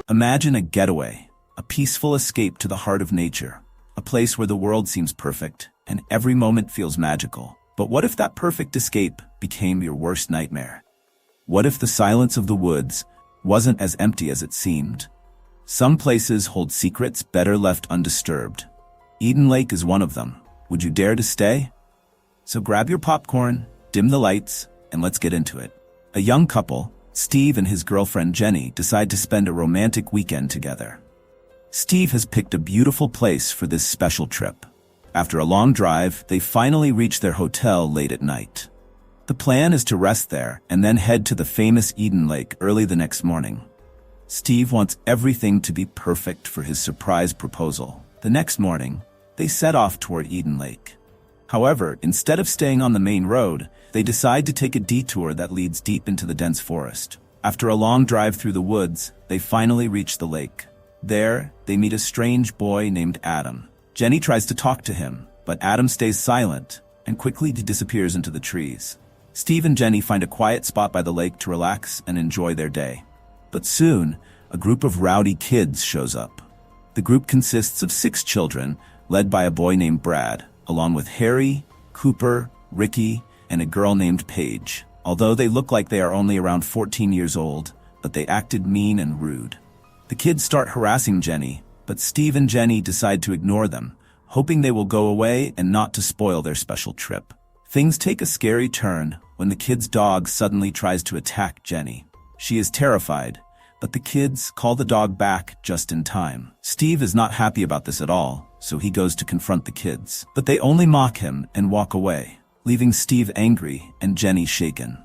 Imagine a getaway, a peaceful escape to the heart of nature, a place where the world seems perfect and every moment feels magical. But what if that perfect escape became your worst nightmare? What if the silence of the woods wasn't as empty as it seemed? Some places hold secrets better left undisturbed. Eden Lake is one of them. Would you dare to stay? So grab your popcorn, dim the lights, and let's get into it. A young couple, Steve and his girlfriend Jenny, decide to spend a romantic weekend together. Steve has picked a beautiful place for this special trip. After a long drive, they finally reach their hotel late at night. The plan is to rest there and then head to the famous Eden Lake early the next morning. Steve wants everything to be perfect for his surprise proposal. The next morning, they set off toward Eden Lake. However, instead of staying on the main road, they decide to take a detour that leads deep into the dense forest. After a long drive through the woods, they finally reach the lake. There, they meet a strange boy named Adam. Jenny tries to talk to him, but Adam stays silent and quickly disappears into the trees. Steve and Jenny find a quiet spot by the lake to relax and enjoy their day. But soon, a group of rowdy kids shows up. The group consists of 6 children, led by a boy named Brad, along with Harry, Cooper, Ricky, and a girl named Paige. Although they look like they are only around 14 years old, but they acted mean and rude. The kids start harassing Jenny, but Steve and Jenny decide to ignore them, hoping they will go away and not to spoil their special trip. Things take a scary turn when the kid's dog suddenly tries to attack Jenny. She is terrified, but the kids call the dog back just in time. Steve is not happy about this at all, so he goes to confront the kids. But they only mock him and walk away, leaving Steve angry and Jenny shaken.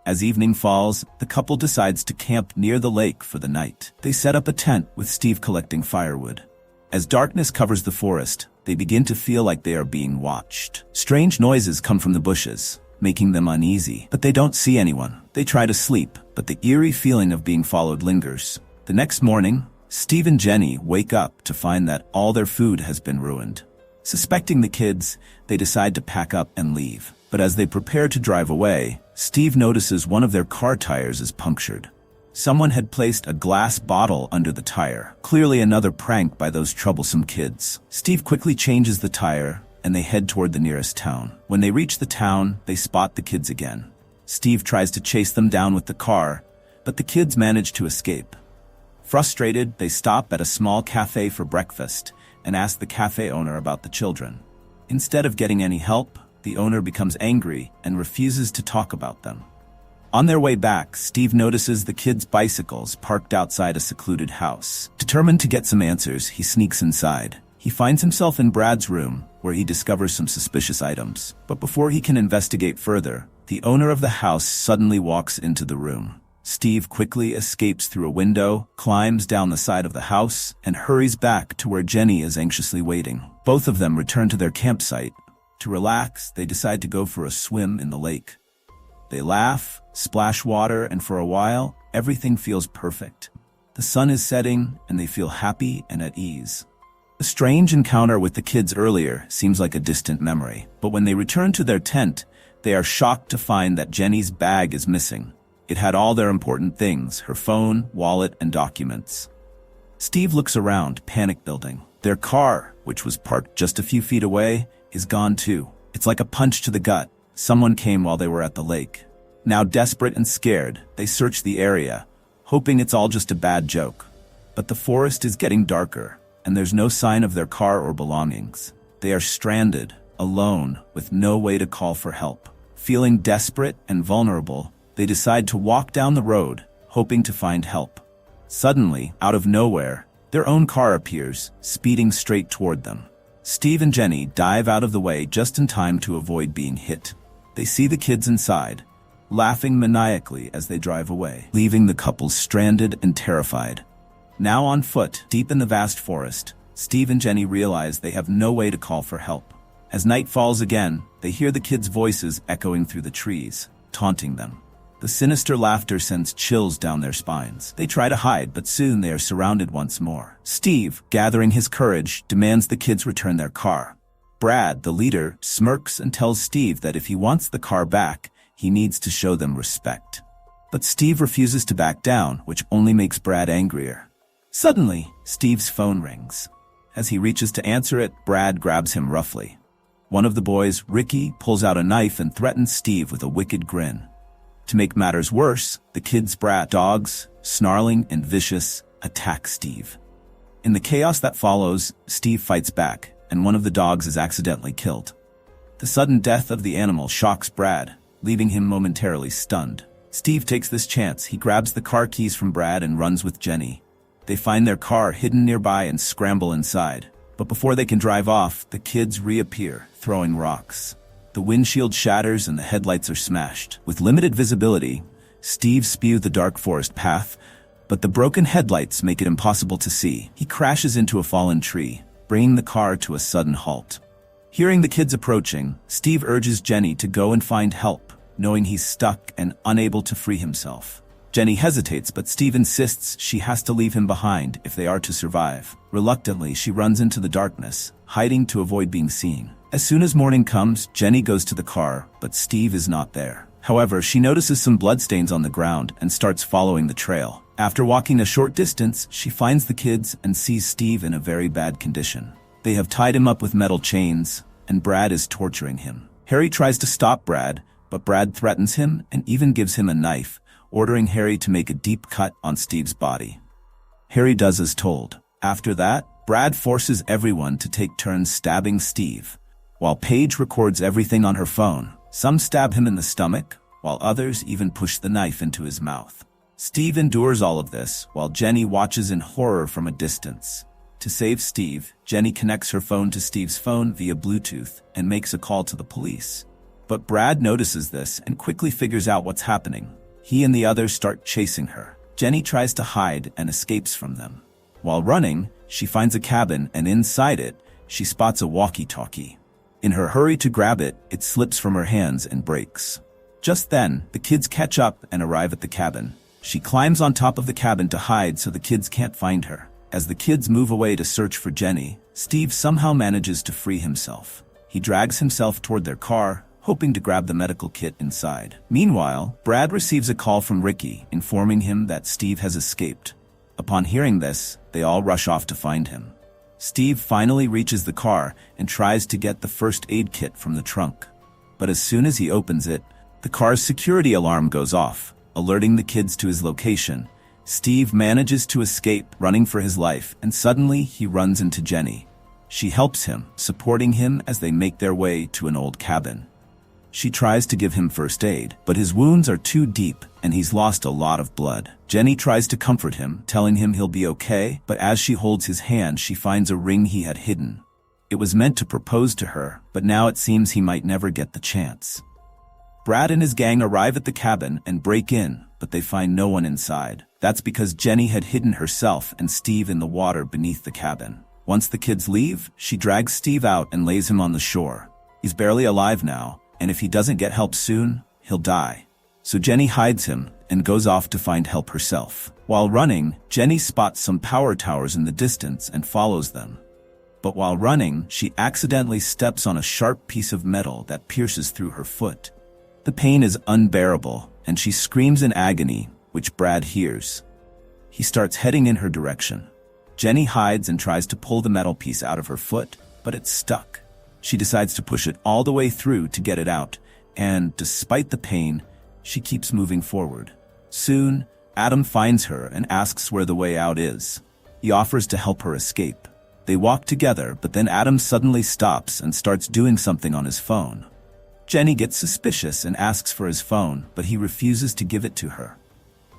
As evening falls, the couple decides to camp near the lake for the night. They set up a tent with Steve collecting firewood. As darkness covers the forest, they begin to feel like they are being watched. Strange noises come from the bushes, making them uneasy, but they don't see anyone. They try to sleep, but the eerie feeling of being followed lingers. The next morning, Steve and Jenny wake up to find that all their food has been ruined. Suspecting the kids, they decide to pack up and leave. But as they prepare to drive away, Steve notices one of their car tires is punctured. Someone had placed a glass bottle under the tire, clearly another prank by those troublesome kids. Steve quickly changes the tire, and they head toward the nearest town. When they reach the town, they spot the kids again. Steve tries to chase them down with the car, but the kids manage to escape. Frustrated, they stop at a small cafe for breakfast and ask the cafe owner about the children. Instead of getting any help, the owner becomes angry and refuses to talk about them. On their way back, Steve notices the kids' bicycles parked outside a secluded house. Determined to get some answers, he sneaks inside. He finds himself in Brad's room, where he discovers some suspicious items. But before he can investigate further, the owner of the house suddenly walks into the room. Steve quickly escapes through a window, climbs down the side of the house, and hurries back to where Jenny is anxiously waiting. Both of them return to their campsite. To relax, they decide to go for a swim in the lake. They laugh, splash water, and for a while, everything feels perfect. The sun is setting, and they feel happy and at ease. The strange encounter with the kids earlier seems like a distant memory, but when they return to their tent, they are shocked to find that Jenny's bag is missing. It had all their important things, her phone, wallet, and documents. Steve looks around, panic building. Their car, which was parked just a few feet away, is gone too. It's like a punch to the gut. Someone came while they were at the lake. Now desperate and scared, they search the area, hoping it's all just a bad joke. But the forest is getting darker, and there's no sign of their car or belongings. They are stranded, alone, with no way to call for help. Feeling desperate and vulnerable, they decide to walk down the road, hoping to find help. Suddenly, out of nowhere, their own car appears, speeding straight toward them. Steve and Jenny dive out of the way just in time to avoid being hit. They see the kids inside, laughing maniacally as they drive away, leaving the couple stranded and terrified. Now on foot, deep in the vast forest, Steve and Jenny realize they have no way to call for help. As night falls again, they hear the kids' voices echoing through the trees, taunting them. The sinister laughter sends chills down their spines. They try to hide, but soon they are surrounded once more. Steve, gathering his courage, demands the kids return their car. Brad, the leader, smirks and tells Steve that if he wants the car back, he needs to show them respect. But Steve refuses to back down, which only makes Brad angrier. Suddenly, Steve's phone rings. As he reaches to answer it, Brad grabs him roughly. One of the boys, Ricky, pulls out a knife and threatens Steve with a wicked grin. To make matters worse, the kids' brat dogs, snarling and vicious, attack Steve. In the chaos that follows, Steve fights back, and one of the dogs is accidentally killed. The sudden death of the animal shocks Brad, leaving him momentarily stunned. Steve takes this chance. He grabs the car keys from Brad and runs with Jenny. They find their car hidden nearby and scramble inside. But before they can drive off, the kids reappear, throwing rocks. The windshield shatters and the headlights are smashed. With limited visibility, Steve spews the dark forest path, but the broken headlights make it impossible to see. He crashes into a fallen tree, bringing the car to a sudden halt. Hearing the kids approaching, Steve urges Jenny to go and find help, knowing he's stuck and unable to free himself. Jenny hesitates, but Steve insists she has to leave him behind if they are to survive. Reluctantly, she runs into the darkness, hiding to avoid being seen. As soon as morning comes, Jenny goes to the car, but Steve is not there. However, she notices some bloodstains on the ground and starts following the trail. After walking a short distance, she finds the kids and sees Steve in a very bad condition. They have tied him up with metal chains, and Brad is torturing him. Harry tries to stop Brad, but Brad threatens him and even gives him a knife, ordering Harry to make a deep cut on Steve's body. Harry does as told. After that, Brad forces everyone to take turns stabbing Steve. While Paige records everything on her phone, some stab him in the stomach, while others even push the knife into his mouth. Steve endures all of this, while Jenny watches in horror from a distance. To save Steve, Jenny connects her phone to Steve's phone via Bluetooth and makes a call to the police. But Brad notices this and quickly figures out what's happening. He and the others start chasing her. Jenny tries to hide and escapes from them. While running, she finds a cabin, and inside it, she spots a walkie-talkie. In her hurry to grab it, it slips from her hands and breaks. Just then, the kids catch up and arrive at the cabin. She climbs on top of the cabin to hide so the kids can't find her. As the kids move away to search for Jenny, Steve somehow manages to free himself. He drags himself toward their car, hoping to grab the medical kit inside. Meanwhile, Brad receives a call from Ricky, informing him that Steve has escaped. Upon hearing this, they all rush off to find him. Steve finally reaches the car and tries to get the first aid kit from the trunk. But as soon as he opens it, the car's security alarm goes off, alerting the kids to his location. Steve manages to escape, running for his life, and suddenly he runs into Jenny. She helps him, supporting him as they make their way to an old cabin. She tries to give him first aid, but his wounds are too deep and he's lost a lot of blood. Jenny tries to comfort him, telling him he'll be okay, but as she holds his hand, she finds a ring he had hidden. It was meant to propose to her, but now it seems he might never get the chance. Brad and his gang arrive at the cabin and break in, but they find no one inside. That's because Jenny had hidden herself and Steve in the water beneath the cabin. Once the kids leave, she drags Steve out and lays him on the shore. He's barely alive now, and if he doesn't get help soon, he'll die. So Jenny hides him and goes off to find help herself. While running, Jenny spots some power towers in the distance and follows them. But while running, she accidentally steps on a sharp piece of metal that pierces through her foot. The pain is unbearable, and she screams in agony, which Brad hears. He starts heading in her direction. Jenny hides and tries to pull the metal piece out of her foot, but it's stuck. She decides to push it all the way through to get it out, and despite the pain, she keeps moving forward. Soon, Adam finds her and asks where the way out is. He offers to help her escape. They walk together, but then Adam suddenly stops and starts doing something on his phone. Jenny gets suspicious and asks for his phone, but he refuses to give it to her.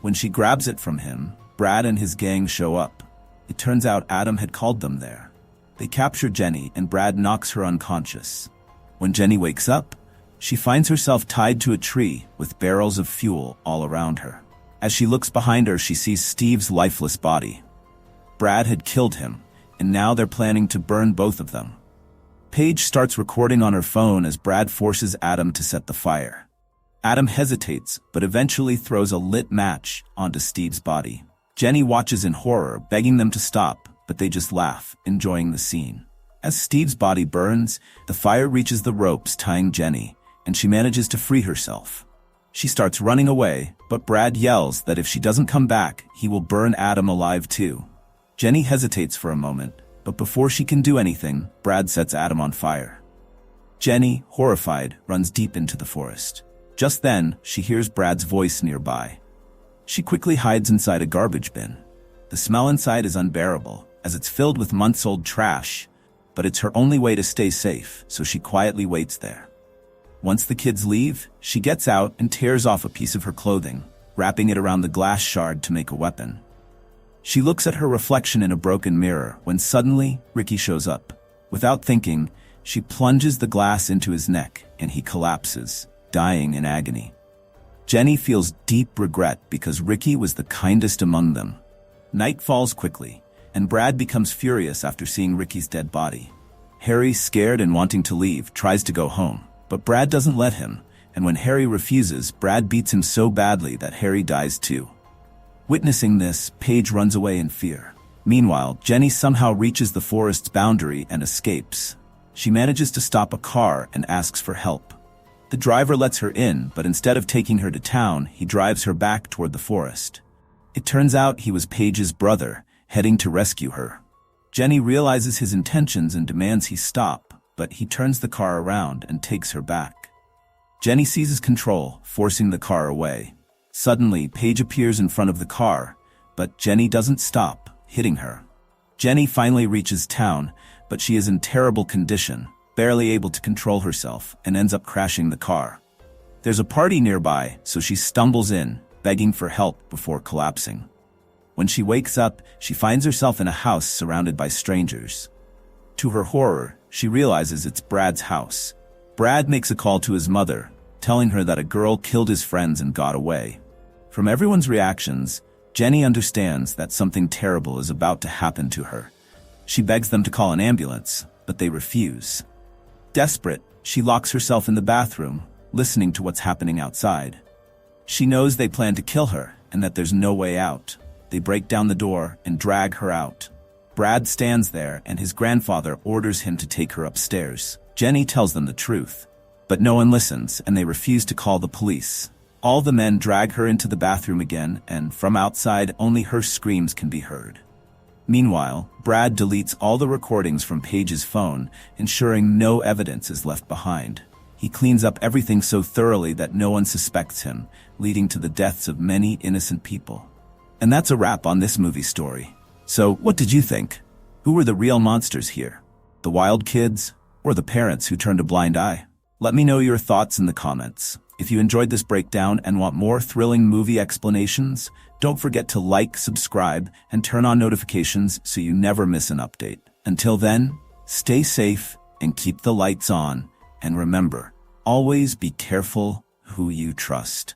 When she grabs it from him, Brad and his gang show up. It turns out Adam had called them there. They capture Jenny and Brad knocks her unconscious. When Jenny wakes up, she finds herself tied to a tree with barrels of fuel all around her. As she looks behind her, she sees Steve's lifeless body. Brad had killed him, and now they're planning to burn both of them. Paige starts recording on her phone as Brad forces Adam to set the fire. Adam hesitates, but eventually throws a lit match onto Steve's body. Jenny watches in horror, begging them to stop, but they just laugh, enjoying the scene. As Steve's body burns, the fire reaches the ropes tying Jenny, and she manages to free herself. She starts running away, but Brad yells that if she doesn't come back, he will burn Adam alive too. Jenny hesitates for a moment, but before she can do anything, Brad sets Adam on fire. Jenny, horrified, runs deep into the forest. Just then, she hears Brad's voice nearby. She quickly hides inside a garbage bin. The smell inside is unbearable, as it's filled with months-old trash, but it's her only way to stay safe, so she quietly waits there. Once the kids leave, she gets out and tears off a piece of her clothing, wrapping it around the glass shard to make a weapon. She looks at her reflection in a broken mirror when suddenly Ricky shows up. Without thinking, she plunges the glass into his neck and he collapses, dying in agony. Jenny feels deep regret because Ricky was the kindest among them. Night falls quickly, and Brad becomes furious after seeing Ricky's dead body. Harry, scared and wanting to leave, tries to go home, but Brad doesn't let him, and when Harry refuses, Brad beats him so badly that Harry dies too. Witnessing this, Paige runs away in fear. Meanwhile, Jenny somehow reaches the forest's boundary and escapes. She manages to stop a car and asks for help. The driver lets her in, but instead of taking her to town, he drives her back toward the forest. It turns out he was Paige's brother, heading to rescue her. Jenny realizes his intentions and demands he stop, but he turns the car around and takes her back. Jenny seizes control, forcing the car away. Suddenly, Paige appears in front of the car, but Jenny doesn't stop, hitting her. Jenny finally reaches town, but she is in terrible condition, barely able to control herself, and ends up crashing the car. There's a party nearby, so she stumbles in, begging for help before collapsing. When she wakes up, she finds herself in a house surrounded by strangers. To her horror, she realizes it's Brad's house. Brad makes a call to his mother, telling her that a girl killed his friends and got away. From everyone's reactions, Jenny understands that something terrible is about to happen to her. She begs them to call an ambulance, but they refuse. Desperate, she locks herself in the bathroom, listening to what's happening outside. She knows they plan to kill her and that there's no way out. They break down the door and drag her out. Brad stands there and his grandfather orders him to take her upstairs. Jenny tells them the truth, but no one listens and they refuse to call the police. All the men drag her into the bathroom again, and from outside only her screams can be heard. Meanwhile, Brad deletes all the recordings from Paige's phone, ensuring no evidence is left behind. He cleans up everything so thoroughly that no one suspects him, leading to the deaths of many innocent people. And that's a wrap on this movie story. So, what did you think? Who were the real monsters here? The wild kids, or the parents who turned a blind eye? Let me know your thoughts in the comments. If you enjoyed this breakdown and want more thrilling movie explanations, don't forget to like, subscribe, and turn on notifications so you never miss an update. Until then, stay safe and keep the lights on. And remember, always be careful who you trust.